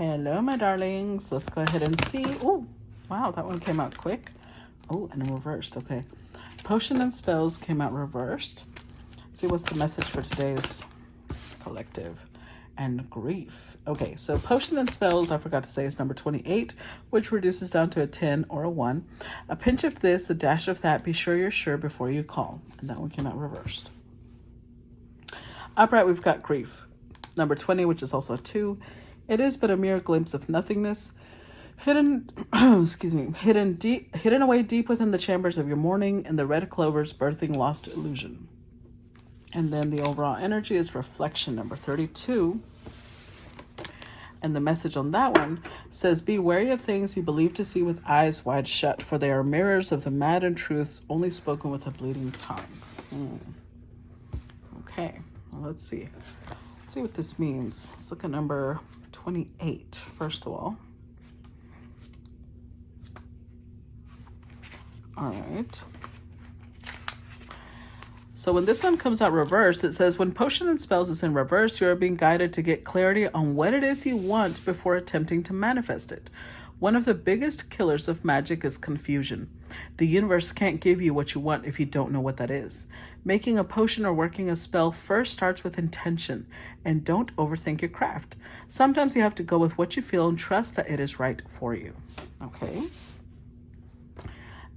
Hello, my darlings. Let's go ahead and see. Oh, wow, that one came out quick. Oh, and reversed. Okay. Potion and spells came out reversed. Let's see what's the message for today's collective. And grief. Okay, so potion and spells, I forgot to say, is number 28, which reduces down to a 10 or a 1. A pinch of this, a dash of that. Be sure you're sure before you call. And that one came out reversed. Upright, we've got grief. Number 20, which is also a 2. It is but a mere glimpse of nothingness, hidden, hidden away deep within the chambers of your morning, and the red clovers birthing lost illusion. And then the overall energy is reflection, number 32. And the message on that one says, be wary of things you believe to see with eyes wide shut, for they are mirrors of the mad and truths only spoken with a bleeding tongue. Okay, well, let's see. Let's see what this means. Let's look at number 28, first of all. All right. So when this one comes out reversed, it says, when potion and spells is in reverse, you are being guided to get clarity on what it is you want before attempting to manifest it. One of the biggest killers of magic is confusion. The universe can't give you what you want if you don't know what that is. Making a potion or working a spell first starts with intention, and don't overthink your craft. Sometimes you have to go with what you feel and trust that it is right for you. Okay.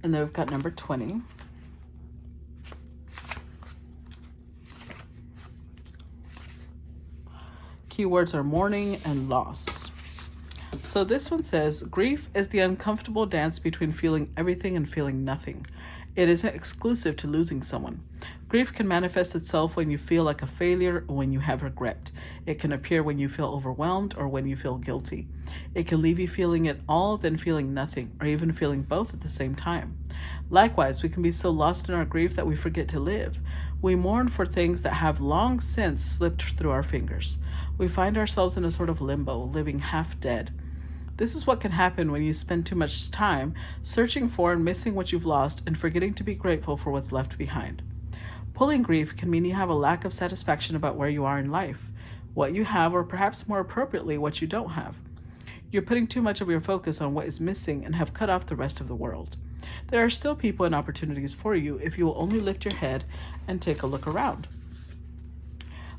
And then we've got number 20. Keywords are mourning and loss. So this one says, grief is the uncomfortable dance between feeling everything and feeling nothing. It isn't exclusive to losing someone. Grief can manifest itself when you feel like a failure or when you have regret. It can appear when you feel overwhelmed or when you feel guilty. It can leave you feeling it all, then feeling nothing, or even feeling both at the same time. Likewise, we can be so lost in our grief that we forget to live. We mourn for things that have long since slipped through our fingers. We find ourselves in a sort of limbo, living half dead. This is what can happen when you spend too much time searching for and missing what you've lost and forgetting to be grateful for what's left behind. Pulling grief can mean you have a lack of satisfaction about where you are in life, what you have, or perhaps more appropriately, what you don't have. You're putting too much of your focus on what is missing and have cut off the rest of the world. There are still people and opportunities for you if you will only lift your head and take a look around.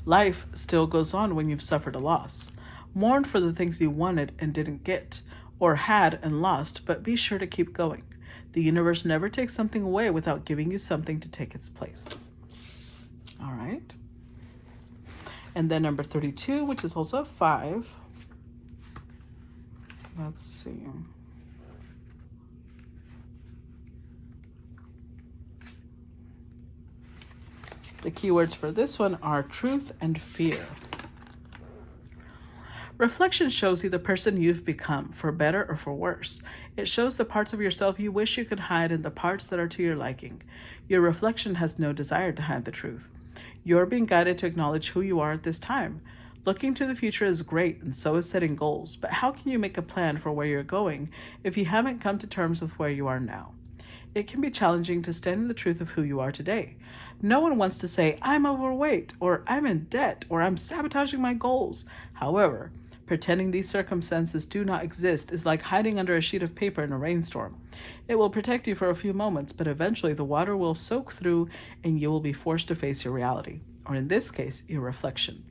Life still goes on when you've suffered a loss. Mourn for the things you wanted and didn't get, or had and lost, but be sure to keep going. The universe never takes something away without giving you something to take its place. All right. And then number 32, which is also a 5. Let's see. The keywords for this one are truth and fear. Reflection shows you the person you've become, for better or for worse. It shows the parts of yourself you wish you could hide and the parts that are to your liking. Your reflection has no desire to hide the truth. You're being guided to acknowledge who you are at this time. Looking to the future is great, and so is setting goals, but how can you make a plan for where you're going if you haven't come to terms with where you are now? It can be challenging to stand in the truth of who you are today. No one wants to say, I'm overweight, or I'm in debt, or I'm sabotaging my goals. However, pretending these circumstances do not exist is like hiding under a sheet of paper in a rainstorm. It will protect you for a few moments, but eventually the water will soak through and you will be forced to face your reality, or in this case, your reflection.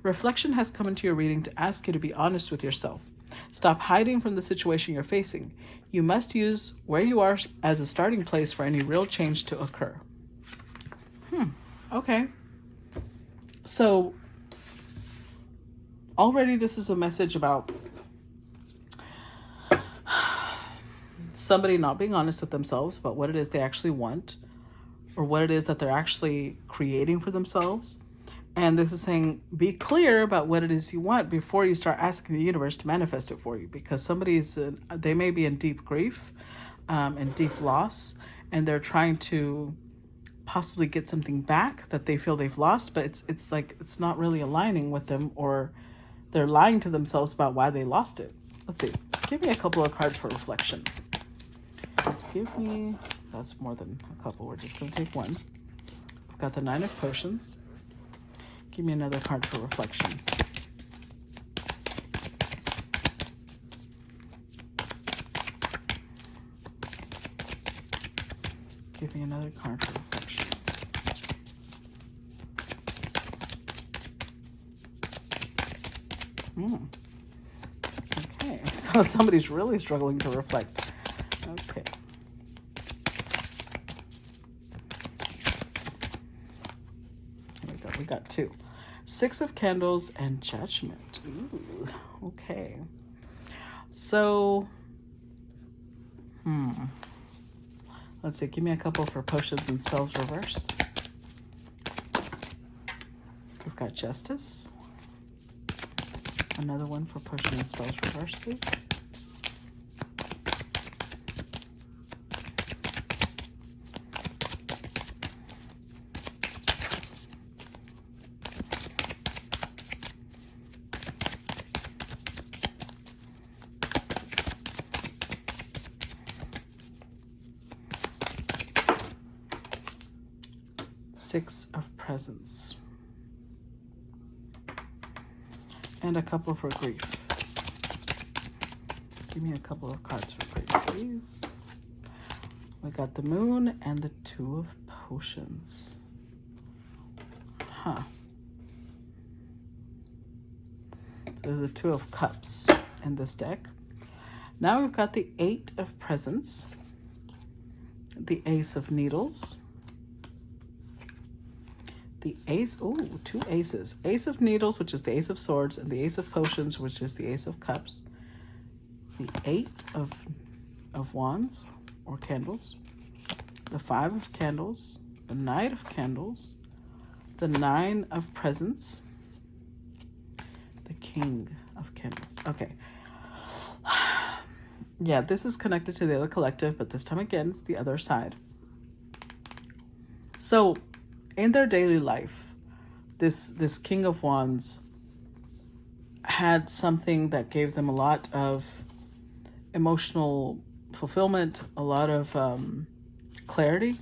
Reflection has come into your reading to ask you to be honest with yourself. Stop hiding from the situation you're facing. You must use where you are as a starting place for any real change to occur. Okay. So already this is a message about somebody not being honest with themselves about what it is they actually want, or what it is that they're actually creating for themselves. And this is saying, be clear about what it is you want before you start asking the universe to manifest it for you, because they may be in deep grief and deep loss, and they're trying to possibly get something back that they feel they've lost, but it's like it's not really aligning with them, or they're lying to themselves about why they lost it. Let's see. Give me a couple of cards for reflection. That's more than a couple. We're just going to take one. I've got the 9 of Potions. Give me another card for reflection. Give me another card for reflection. Okay, so somebody's really struggling to reflect. Okay. Here we go. We got 2. 6 of Candles and Judgment. Ooh, okay. So, let's see. Give me a couple for potions and spells reversed. We've got Justice. Another one for potion and spells reversed, please. Six of Presents. And a couple for grief. Give me a couple of cards for grief, please. We got the Moon and the 2 of Potions. So there's a 2 of Cups in this deck. Now we've got the 8 of Presents, the Ace of Needles, the Ace, 2 aces. Ace of Needles, which is the Ace of Swords, and the Ace of Potions, which is the Ace of Cups. The 8 of Wands, or Candles. The 5 of Candles. The Knight of Candles. The 9 of Presents. The King of Candles. Okay. Yeah, this is connected to the other collective, but this time again, it's the other side. So, in their daily life, this King of Wands had something that gave them a lot of emotional fulfillment, a lot of clarity.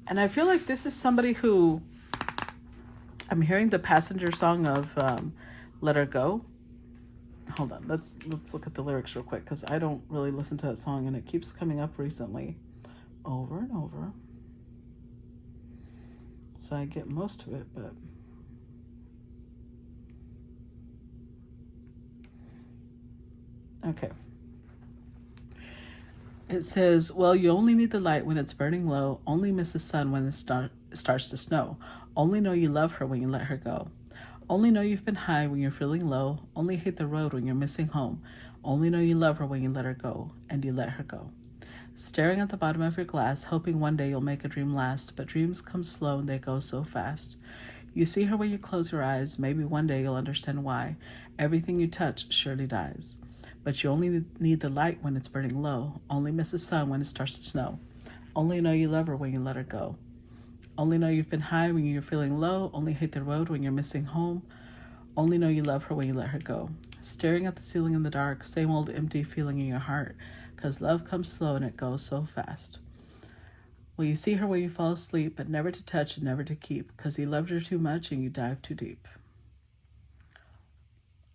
And I feel like this is somebody who, I'm hearing the Passenger song of Let Her Go. Hold on, let's look at the lyrics real quick, because I don't really listen to that song and it keeps coming up recently over and over. So I get most of it, but okay. It says, well, you only need the light when it's burning low, only miss the sun when it starts to snow. Only know you love her when you let her go. Only know you've been high when you're feeling low. Only hate the road when you're missing home. Only know you love her when you let her go, and you let her go. Staring at the bottom of your glass, hoping one day you'll make a dream last, but dreams come slow and they go so fast. You see her when you close your eyes, maybe one day you'll understand why. Everything you touch surely dies. But you only need the light when it's burning low, only miss the sun when it starts to snow. Only know you love her when you let her go. Only know you've been high when you're feeling low, only hate the road when you're missing home. Only know you love her when you let her go. Staring at the ceiling in the dark, same old empty feeling in your heart, 'cause love comes slow and it goes so fast. Well, you see her when you fall asleep, but never to touch and never to keep, 'cause you loved her too much and you dive too deep.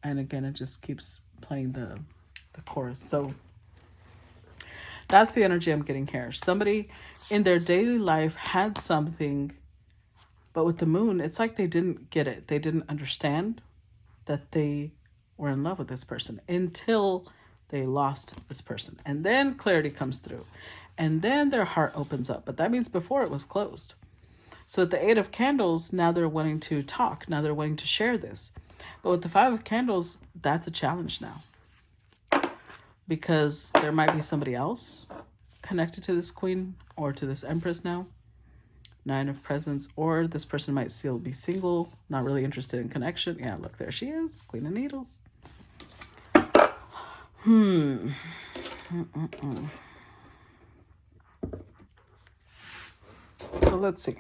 And again, it just keeps playing the chorus. So that's the energy I'm getting here. Somebody in their daily life had something, but with the Moon, it's like they didn't get it. They didn't understand that they were in love with this person until they lost this person. And then clarity comes through. And then their heart opens up. But that means before it was closed. So at the 8 of Candles, now they're wanting to talk. Now they're wanting to share this. But with the 5 of Candles, that's a challenge now. Because there might be somebody else connected to this Queen or to this Empress now. 9 of Presents, or this person might still be single, not really interested in connection. Yeah, look, there she is, Queen of Needles. So let's see.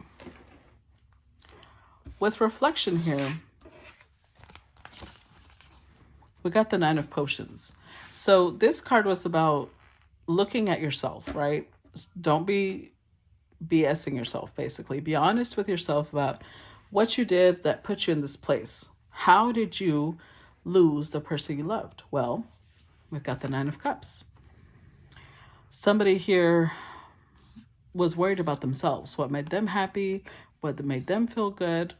With reflection here, we got the 9 of Potions. So this card was about looking at yourself, right? Don't be BSing yourself, basically. Be honest with yourself about what you did that put you in this place. How did you lose the person you loved? Well, we've got the 9 of Cups. Somebody here was worried about themselves, what made them happy, what made them feel good.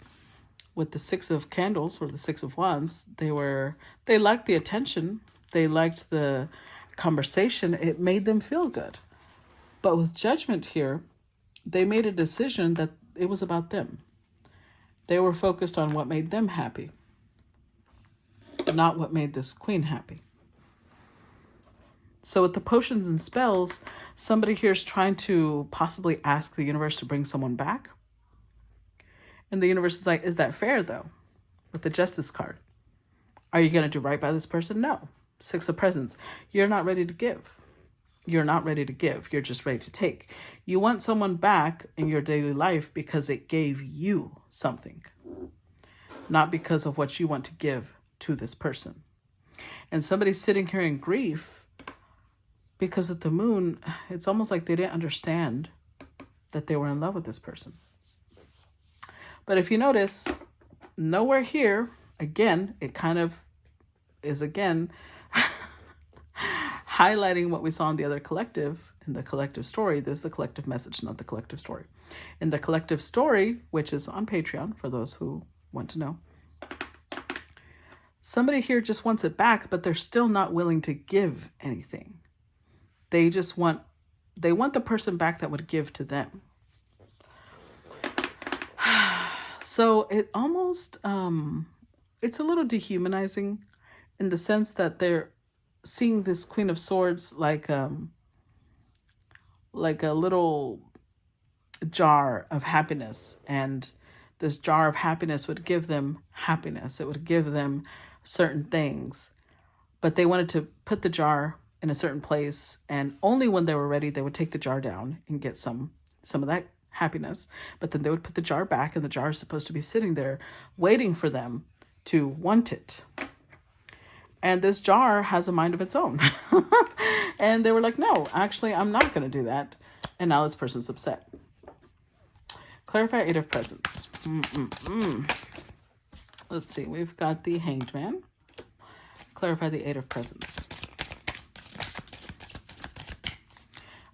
With the Six of Candles or the Six of Wands, they liked the attention, they liked the conversation, it made them feel good. But with Judgment here, they made a decision that it was about them. They were focused on what made them happy, not what made this queen happy. So with the potions and spells, somebody here is trying to possibly ask the universe to bring someone back. And the universe is like, is that fair though? With the Justice card. Are you going to do right by this person? No. Six of Presents. You're not ready to give. You're not ready to give. You're just ready to take. You want someone back in your daily life because it gave you something, not because of what you want to give to this person. And somebody's sitting here in grief because of the moon. It's almost like they didn't understand that they were in love with this person. But if you notice, nowhere here, again, it kind of is again highlighting what we saw in the other collective, in the collective story. This is the collective message, not the collective story. In the collective story, which is on Patreon for those who want to know, somebody here just wants it back, but they're still not willing to give anything. They want the person back that would give to them. So it almost, it's a little dehumanizing in the sense that they're seeing this Queen of Swords like a little jar of happiness. And this jar of happiness would give them happiness. It would give them certain things. But they wanted to put the jar in a certain place. And only when they were ready, they would take the jar down and get some of that happiness. But then they would put the jar back, and the jar is supposed to be sitting there waiting for them to want it. And this jar has a mind of its own. And they were like, no, actually, I'm not going to do that. And now this person's upset. Clarify Eight of Presents. Let's see. We've got the Hanged Man. Clarify the Eight of Presents.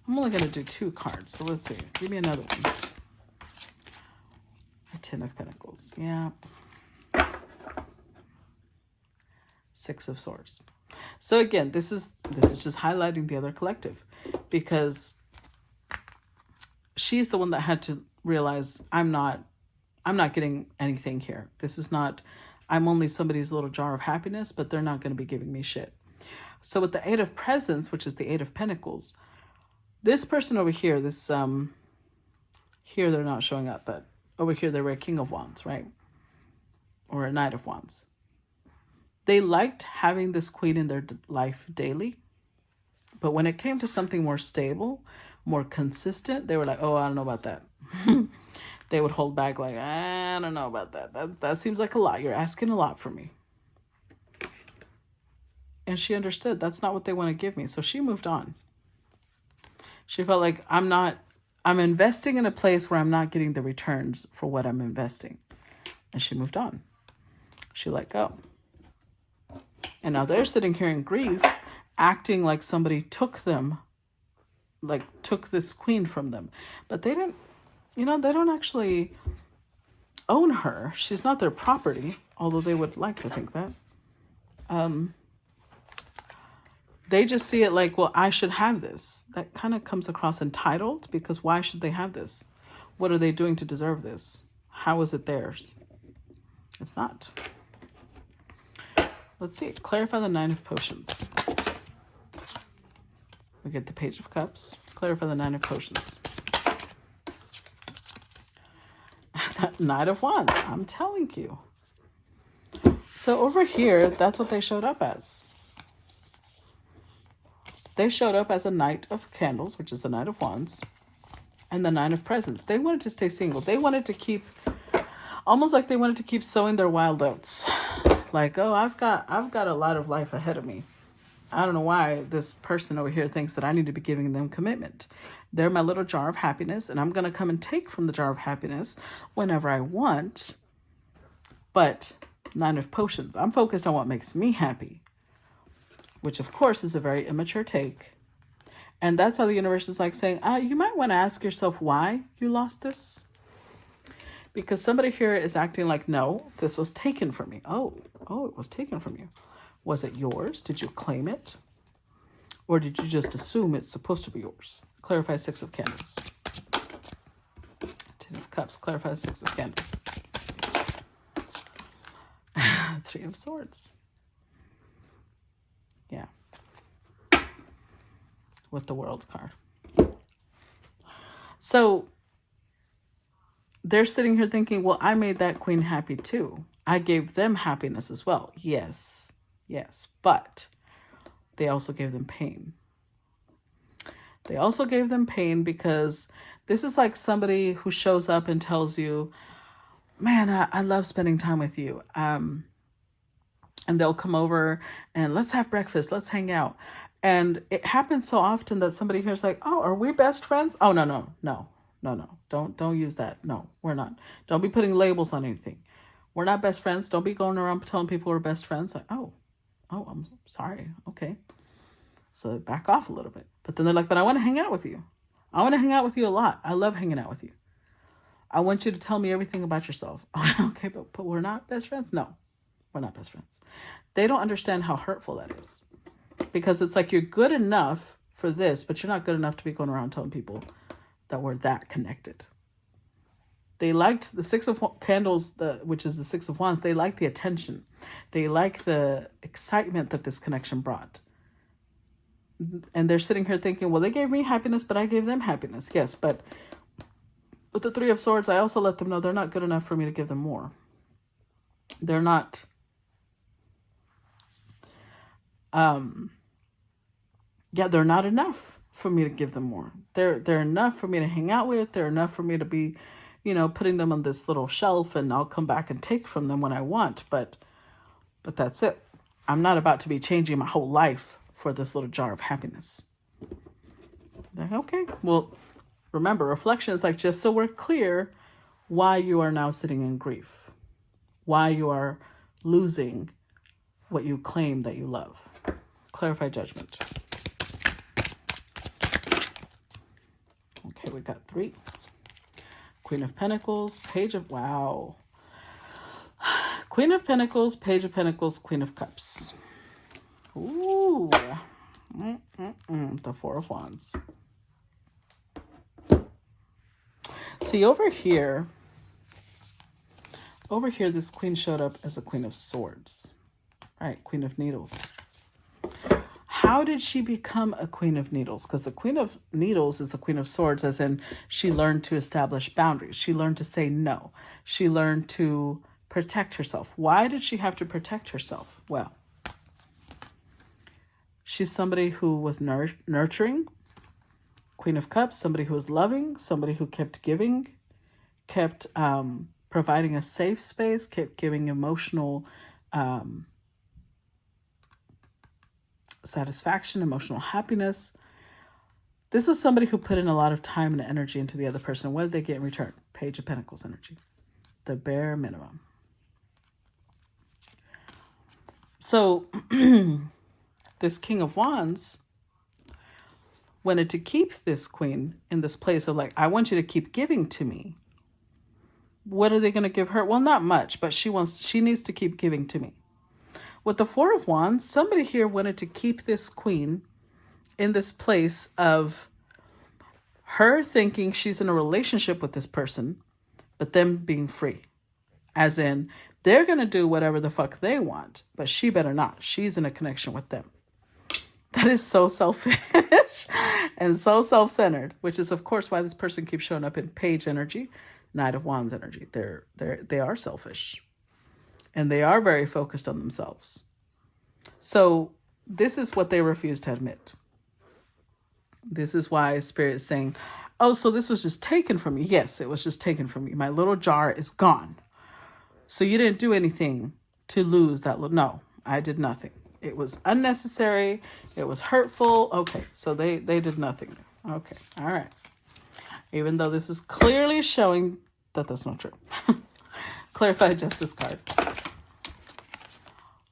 I'm only going to do 2 cards. So let's see. Give me another one. A Ten of Pentacles. Yeah. Six of Swords. So again, this is just highlighting the other collective, because she's the one that had to realize I'm not getting anything here. This is not, I'm only somebody's little jar of happiness, but they're not going to be giving me shit. So with the Eight of Presents, which is the Eight of Pentacles, this person over here, this here they're not showing up, but over here they were a King of Wands, right? Or a Knight of Wands. They liked having this queen in their life daily. But when it came to something more stable, more consistent, they were like, oh, I don't know about that. They would hold back like, I don't know about that. That seems like a lot. You're asking a lot from me. And she understood that's not what they want to give me. So she moved on. She felt like I'm investing in a place where I'm not getting the returns for what I'm investing. And she moved on. She let go. And now they're sitting here in grief, acting like somebody took this queen from them. But they didn't, they don't actually own her. She's not their property, although they would like to think that. They just see it like, well, I should have this. That kind of comes across entitled, because why should they have this? What are they doing to deserve this? How is it theirs? It's not. Let's see. Clarify the Nine of Potions. We get the Page of Cups. Clarify the Nine of Potions. That Knight of Wands. I'm telling you. So over here, that's what they showed up as. They showed up as a Knight of Candles, which is the Knight of Wands, and the Nine of Presents. They wanted to stay single. They wanted to keep, almost like they wanted to keep sowing their wild oats. Like, oh, I've got a lot of life ahead of me. I don't know why this person over here thinks that I need to be giving them commitment. They're my little jar of happiness, and I'm going to come and take from the jar of happiness whenever I want. But Nine of Potions, I'm focused on what makes me happy, which of course is a very immature take. And that's how the universe is like saying, you might want to ask yourself why you lost this. Because somebody here is acting like, no, this was taken from me. Oh, it was taken from you. Was it yours? Did you claim it? Or did you just assume it's supposed to be yours? Clarify 6 of Candles. 10 of Cups, clarify 6 of Candles. 3 of Swords. Yeah. With the World card. So they're sitting here thinking, well, I made that queen happy too. I gave them happiness as well. Yes. But they also gave them pain. They also gave them pain because this is like somebody who shows up and tells you, man, I love spending time with you. And they'll come over and let's have breakfast. Let's hang out. And it happens so often that somebody here's like, oh, are we best friends? Oh, no. Don't use that. No, we're not. Don't be putting labels on anything. We're not best friends. Don't be going around telling people we're best friends. Like, oh, I'm sorry. Okay. So back off a little bit. But then they're like, but I want to hang out with you. I want to hang out with you a lot. I love hanging out with you. I want you to tell me everything about yourself. Okay, but we're not best friends? No, we're not best friends. They don't understand how hurtful that is. Because it's like you're good enough for this, but you're not good enough to be going around telling people that we're that connected. They liked the 6 of Candles, which is the 6 of Wands. They liked the attention. They liked the excitement that this connection brought. And they're sitting here thinking, well, they gave me happiness, but I gave them happiness. Yes, but with the 3 of Swords, I also let them know they're not good enough for me to give them more. They're not... they're not enough for me to give them more. They're enough for me to hang out with. They're enough for me to be, putting them on this little shelf, and I'll come back and take from them when I want. But that's it. I'm not about to be changing my whole life for this little jar of happiness. Like, okay, well, remember, reflection is like, just so we're clear why you are now sitting in grief, why you are losing what you claim that you love. Clarify Judgment. Okay, we got 3. Queen of Pentacles, Page of... Wow. Queen of Pentacles, Page of Pentacles, Queen of Cups. Ooh. The 4 of Wands. See, over here, this queen showed up as a Queen of Swords. Right, Queen of Needles. How did she become a Queen of Needles? Because the Queen of Needles is the Queen of Swords, as in she learned to establish boundaries. She learned to say no. She learned to protect herself. Why did she have to protect herself? Well, she's somebody who was nurturing. Queen of Cups, somebody who was loving, somebody who kept giving, kept providing a safe space, kept giving emotional satisfaction, emotional happiness. This was somebody who put in a lot of time and energy into the other person. What did they get in return? Page of Pentacles energy. The bare minimum. So this King of Wands wanted to keep this queen in this place of like, I want you to keep giving to me. What are they going to give her? Well, not much, but she needs to keep giving to me. With the 4 of Wands, somebody here wanted to keep this queen in this place of her thinking she's in a relationship with this person, but them being free. As in, they're going to do whatever the fuck they want, but she better not. She's in a connection with them. That is so selfish and so self-centered, which is, of course, why this person keeps showing up in Page energy, Knight of Wands energy. They are selfish. And they are very focused on themselves. So this is what they refuse to admit. This is why Spirit is saying, oh, so this was just taken from you. Yes, it was just taken from you. My little jar is gone. So you didn't do anything to lose that little... No, I did nothing. It was unnecessary. It was hurtful. Okay, so they did nothing. Okay, all right. Even though this is clearly showing that that's not true. Clarify Justice card.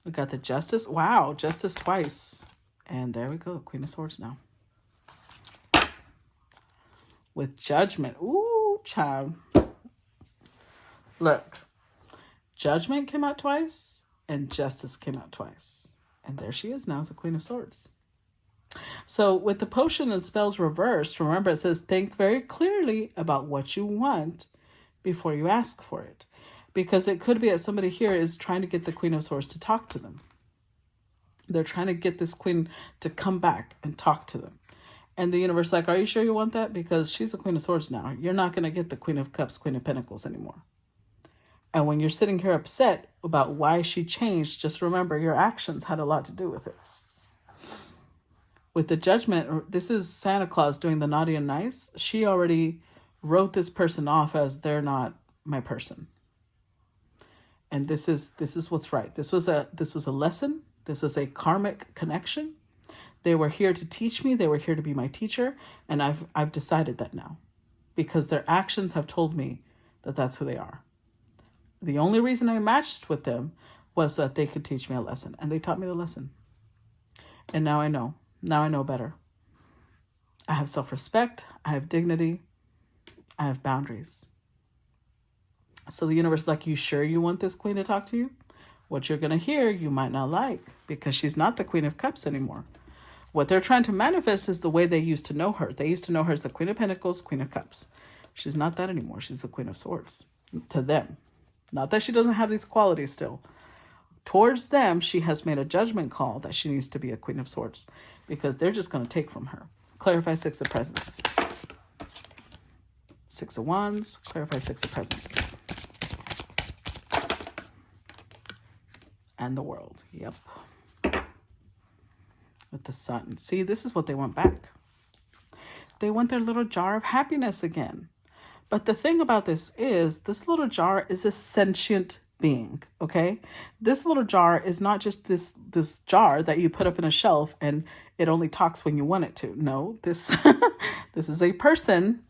We got the Justice. Wow, Justice twice. And there we go, Queen of Swords now. with Judgment. Ooh, child. Look, Judgment came out twice and Justice came out twice. And there she is now as a Queen of Swords. So with the potion and spells reversed, remember it says think very clearly about what you want before you ask for it. Because it could be that somebody here is trying to get the Queen of Swords to talk to them. They're trying to get this queen to come back and talk to them. And the universe is like, are you sure you want that? Because she's a Queen of Swords now. You're not going to get the Queen of Cups, Queen of Pentacles anymore. And when you're sitting here upset about why she changed, just remember your actions had a lot to do with it. With the Judgment, this is Santa Claus doing the naughty and nice. She already wrote this person off as they're not my person. And this is what's right. This was a lesson. This is a karmic connection. They were here to teach me. They were here to be my teacher. And I've decided that now. Because their actions have told me that that's who they are. The only reason I matched with them was so that they could teach me a lesson. And they taught me the lesson. And now I know. Now I know better. I have self-respect. I have dignity. I have boundaries. So the universe is like, you sure you want this queen to talk to you? What you're going to hear, you might not like, because she's not the Queen of Cups anymore. What they're trying to manifest is the way they used to know her. They used to know her as the Queen of Pentacles, Queen of Cups. She's not that anymore. She's the Queen of Swords to them. Not that she doesn't have these qualities still. Towards them, she has made a judgment call that she needs to be a Queen of Swords because they're just going to take from her. Clarify Six of Presents. Six of Wands, clarify Six of Presents. And the World. Yep. With the Sun. See, this is what they want back. They want their little jar of happiness again. But the thing about this little jar is a sentient being, okay? This little jar is not just this jar that you put up in a shelf and it only talks when you want it to. No, this is a person.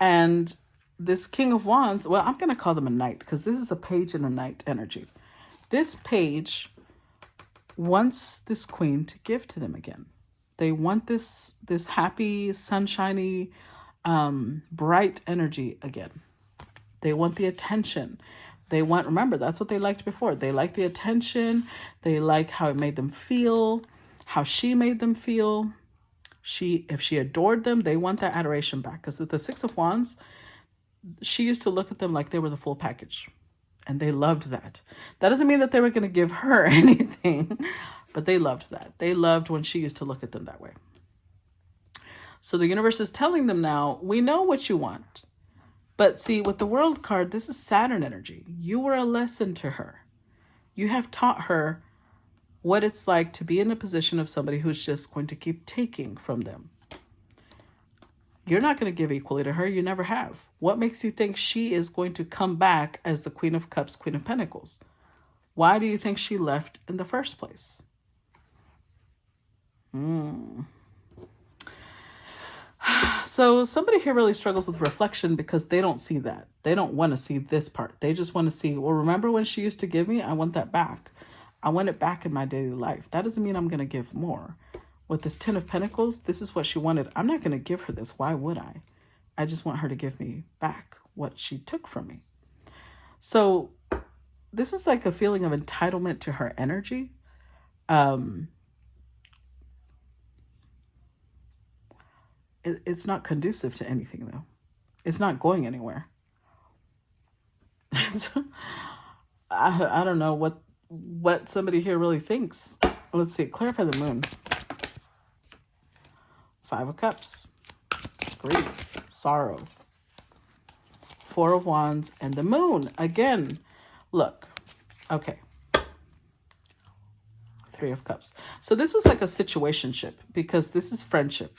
And this King of Wands, well, I'm going to call them a knight because this is a page and a knight energy. This page wants this queen to give to them again. They want this happy, sunshiny, bright energy again. They want the attention. They want, remember, that's what they liked before. They like the attention. They like how it made them feel, how she made them feel. If she adored them, they want that adoration back. Because with the Six of Wands, she used to look at them like they were the full package. And they loved that. That doesn't mean that they were going to give her anything, but they loved that. They loved when she used to look at them that way. So the universe is telling them now, we know what you want. But see, with the World card, this is Saturn energy. You were a lesson to her. You have taught her what it's like to be in a position of somebody who's just going to keep taking from them. You're not going to give equally to her. You never have. What makes you think she is going to come back as the Queen of Cups, Queen of Pentacles? Why do you think she left in the first place? So somebody here really struggles with reflection because they don't see that. They don't want to see this part. They just want to see, well, remember when she used to give me? I want that back. I want it back in my daily life. That doesn't mean I'm going to give more. With this Ten of Pentacles, this is what she wanted. I'm not going to give her this. Why would I? I just want her to give me back what she took from me. So this is like a feeling of entitlement to her energy. It's not conducive to anything, though. It's not going anywhere. I don't know what somebody here really thinks. Let's see. Clarify the Moon. Five of Cups. Grief. Sorrow. Four of Wands. And the Moon. Again. Look. Okay. Three of Cups. So this was like a situationship because this is friendship.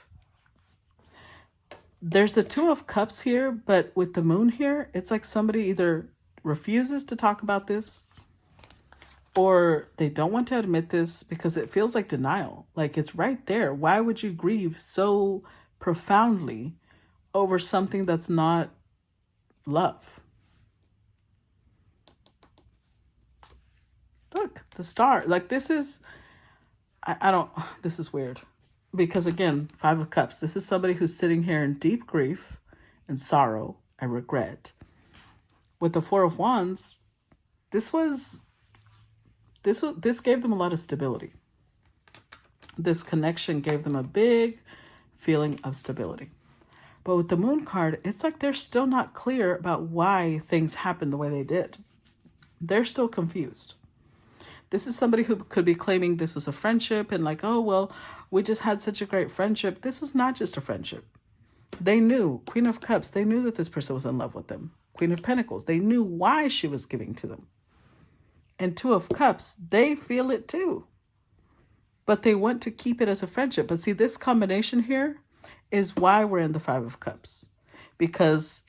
There's the Two of Cups here, but with the Moon here, it's like somebody either refuses to talk about this or they don't want to admit this because it feels like denial. Like it's right there. Why would you grieve so profoundly over something that's not love? Look, the Star. Like this is, I don't, this is weird. Because again, Five of Cups, this is somebody who's sitting here in deep grief and sorrow and regret. With the Four of Wands, this gave them a lot of stability. This connection gave them a big feeling of stability. But with the Moon card, it's like they're still not clear about why things happened the way they did. They're still confused. This is somebody who could be claiming this was a friendship and like, oh, well, we just had such a great friendship. This was not just a friendship. They knew, Queen of Cups, they knew that this person was in love with them. Queen of Pentacles, they knew why she was giving to them. And Two of Cups, they feel it too. But they want to keep it as a friendship. But see, this combination here is why we're in the Five of Cups. Because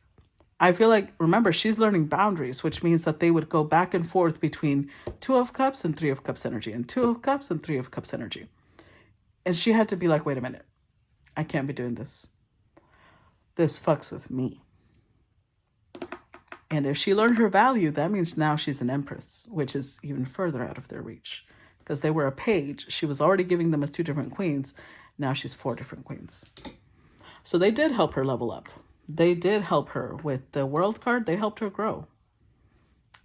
I feel like, remember, she's learning boundaries, which means that they would go back and forth between Two of Cups and Three of Cups energy, and Two of Cups and Three of Cups energy. And she had to be like, wait a minute, I can't be doing this. This fucks with me. And if she learned her value, that means now she's an Empress, which is even further out of their reach. Because they were a page. She was already giving them as 2 different queens. Now she's 4 different queens. So they did help her level up. They did help her with the World card. They helped her grow.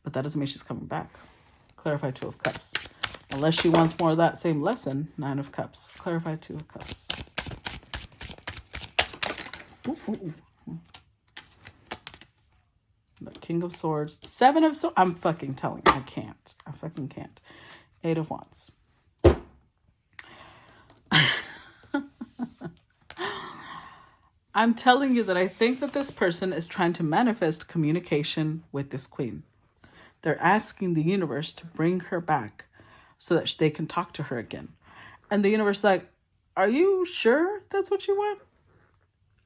But that doesn't mean she's coming back. Clarify Two of Cups. Unless she wants more of that same lesson, Nine of Cups. Clarify Two of Cups. Ooh, ooh, ooh. The King of Swords. 7 of Swords. I'm fucking telling you. I can't. I fucking can't. 8 of Wands. I'm telling you that I think that this person is trying to manifest communication with this queen. They're asking the universe to bring her back so that they can talk to her again. And the universe is like, are you sure that's what you want?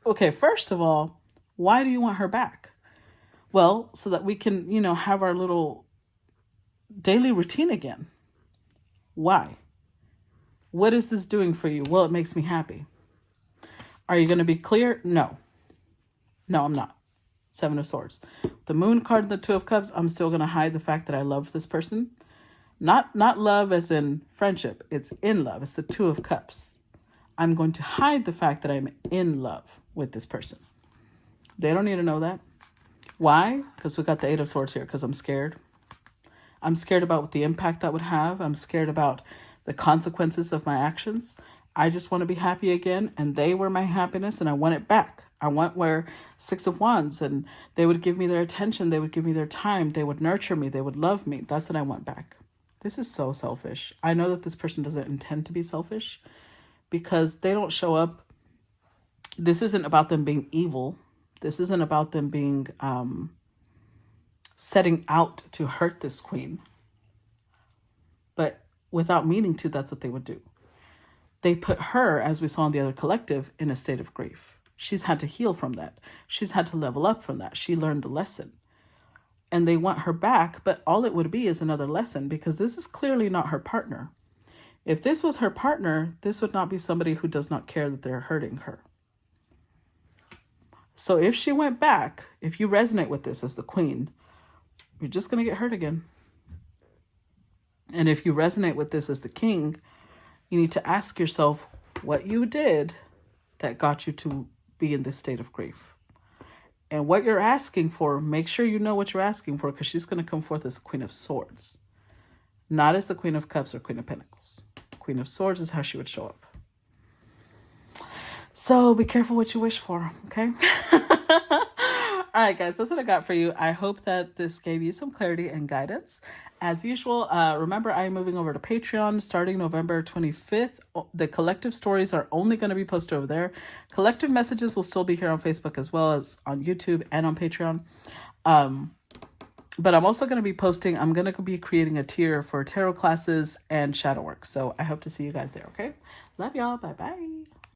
Okay, first of all, why do you want her back? Well, so that we can, have our little daily routine again. Why? What is this doing for you? Well, it makes me happy. Are you going to be clear? No. No, I'm not. 7 of Swords. The Moon card and the Two of Cups, I'm still going to hide the fact that I love this person. Not love as in friendship. It's in love. It's the Two of Cups. I'm going to hide the fact that I'm in love with this person. They don't need to know that. Why? Because we got the 8 of Swords here, because I'm scared. I'm scared about the impact that would have. I'm scared about the consequences of my actions. I just want to be happy again, and they were my happiness, and I want it back. I want where 6 of Wands, and they would give me their attention, they would give me their time, they would nurture me, they would love me. That's what I want back. This is so selfish. I know that this person doesn't intend to be selfish because they don't show up. This isn't about them being evil. This isn't about them being setting out to hurt this queen. But without meaning to, that's what they would do. They put her, as we saw in the other collective, in a state of grief. She's had to heal from that. She's had to level up from that. She learned the lesson. And they want her back, but all it would be is another lesson because this is clearly not her partner. If this was her partner, this would not be somebody who does not care that they're hurting her. So if she went back, if you resonate with this as the queen, you're just going to get hurt again. And if you resonate with this as the king, you need to ask yourself what you did that got you to be in this state of grief. And what you're asking for, make sure you know what you're asking for because she's going to come forth as Queen of Swords. Not as the Queen of Cups or Queen of Pentacles. Queen of Swords is how she would show up. So be careful what you wish for, okay? All right, guys, that's what I got for you. I hope that this gave you some clarity and guidance. As usual, remember, I am moving over to Patreon starting November 25th. The collective stories are only going to be posted over there. Collective messages will still be here on Facebook as well as on YouTube and on Patreon. But I'm also going to be posting, I'm going to be creating a tier for tarot classes and shadow work. So I hope to see you guys there, okay? Love y'all. Bye-bye.